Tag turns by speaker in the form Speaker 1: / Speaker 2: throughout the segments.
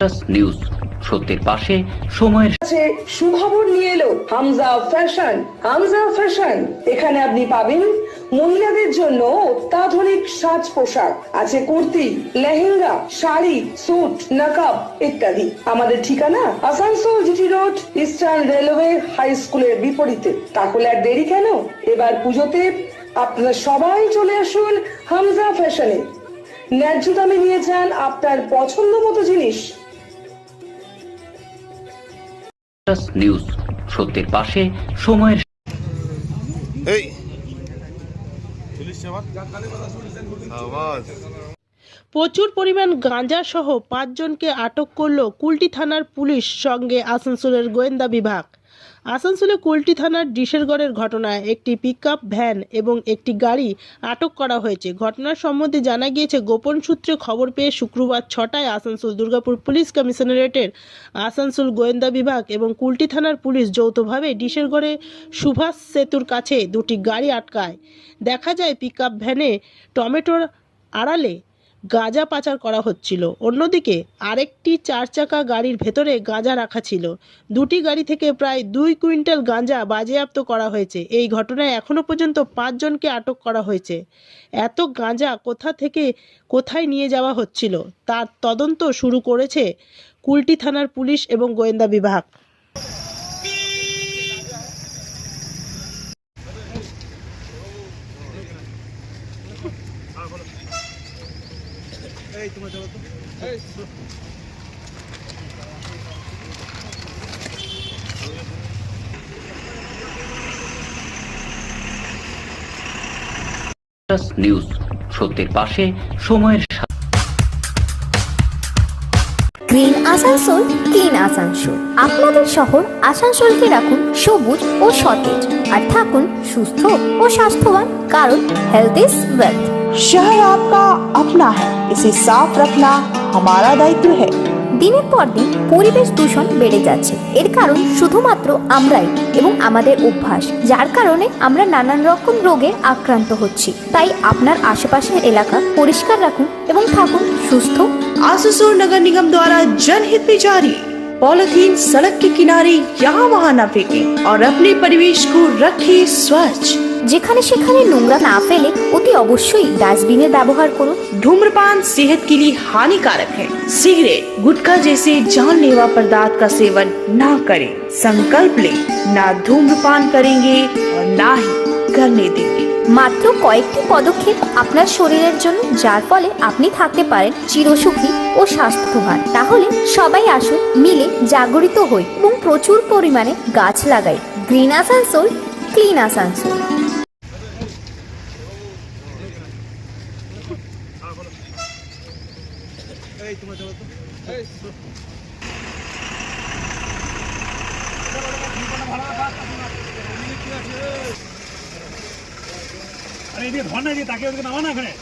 Speaker 1: News সত্যের পাশে সময়ের
Speaker 2: কাছে সুখবর নিয়ে এলো হামজা ফ্যাশন। হামজা ফ্যাশন, এখানে আপনি পাবেন মহিলাদের জন্য অত্যাধুনিক সাজ পোশাক, আছে কুর্তি, লেহেঙ্গা, শাড়ি, স্যুট, নকাব ইত্যাদি। আমাদের ঠিকানা Asansol GT road, Eastern Railway high স্কুলের বিপরীতে। তাহলে আর দেরি কেন, এবার পুজোতে আপনারা সবাই চলে আসুন হামজা ফ্যাশনে। ন্যায্য দামে নিয়ে যান আপনার পছন্দ মতো জিনিস।
Speaker 1: নিউজ সত্যের পাশে সময়ের
Speaker 3: প্রচুর পরিমাণ গাঁজা সহ 5 জনকে আটক করল কুলটি থানার পুলিশ সঙ্গে আসানসোলের গোয়েন্দা বিভাগ। আসানসোলে কুলটি থানার ডিশেরগড়ের ঘটনায় একটি পিকআপ ভ্যান এবং একটি গাড়ি আটক করা হয়েছে। ঘটনার সম্বন্ধে জানা গিয়েছে, গোপন সূত্রে খবর পেয়ে শুক্রবার 6টায় আসানসোল দুর্গাপুর পুলিশ কমিশনারেটের আসানসোল গোয়েন্দা বিভাগ এবং কুলটি থানার পুলিশ যৌথভাবে ডিশেরগড়ে সুভাষ সেতুর কাছে দুটি গাড়ি আটকায়। দেখা যায় পিকআপ ভ্যানে টমেটোর আড়ালে গাঁজা পাচার করা হচ্ছিল, অন্যদিকে আরেকটি 4 চাকা গাড়ির ভেতরে গাঁজা রাখা ছিল। দুটি গাড়ি থেকে প্রায় 2 কুইন্টাল গাঁজা বাজেয়াপ্ত করা হয়েছে। এই ঘটনায় এখনও পর্যন্ত 5 জনকে আটক করা হয়েছে। এত গাঁজা কোথা থেকে কোথায় নিয়ে যাওয়া হচ্ছিল তার তদন্ত শুরু করেছে কুলটি থানার পুলিশ এবং গোয়েন্দা বিভাগ।
Speaker 1: নিউজ সত্যের পাশে সময়ের
Speaker 4: গ্রিন আসানসোল, ক্লিন আসানসোল। আপনাদের শহর আসানসোলকে রাখুন সবুজ ও সতেজ, আর থাকুন সুস্থ ও স্বাস্থ্যবান, কারণ হেলথ ইজ ওয়েলথ।
Speaker 5: शहर आपका अपना है, इसे साफ रखना हमारा दायित्व है।
Speaker 4: দিনের পর দিন পরিবেশ দূষণ বেড়ে যাচ্ছে। এর কারণ শুধুমাত্র আমরাই এবং আমাদের অভ্যাস, যার কারণে আমরা নানান রকম রোগে আক্রান্ত হচ্ছি। তাই আপনার আশেপাশের এলাকা পরিষ্কার রাখুন এবং থাকুন সুস্থ।
Speaker 5: आसुसोर नगर निगम द्वारा जनहित में जारी। पॉलिथीन सड़क के किनारे यहाँ वहाँ न फेंकें और अपने परिवेश को रखें स्वच्छ।
Speaker 4: যেখানে সেখানে নোংরা না ফেলে অতি অবশ্যই ডাস্টবিনের ব্যবহার করুন।
Speaker 5: धूम्रपान सेहत के लिए हानिकारक है। सिगरेट, गुटखा जैसे जानलेवा पदार्थ का सेवन न करें। संकल्प लें, ना धूम्रपान करेंगे और ना ही करने देंगे।
Speaker 4: মাত্র কয়েকটি পদক্ষেপ আপনার শরীরের জন্য, যার ফলে আপনি থাকতে পারেন চিরসুখী ও স্বাস্থ্যবান। তাহলে সবাই আসুন, মিলে জাগরিত হই এবং প্রচুর পরিমাণে গাছ লাগাই। Green Asansol, clean Asansol.
Speaker 6: আরে এই ধর না, তাকে ওদিকে নামা না, এখানে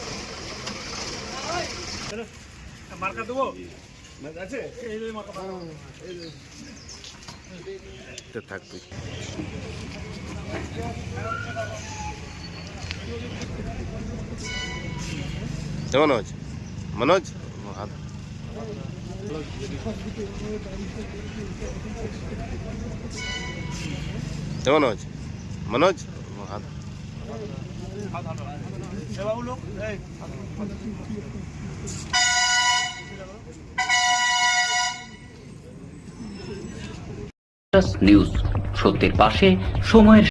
Speaker 6: মার্কা দেবো আছে এই মার্কা
Speaker 7: থাকবে। মনোজ মনোজ মনোজ মনোজ
Speaker 1: নিউজ সত্যের পাশে সময়ের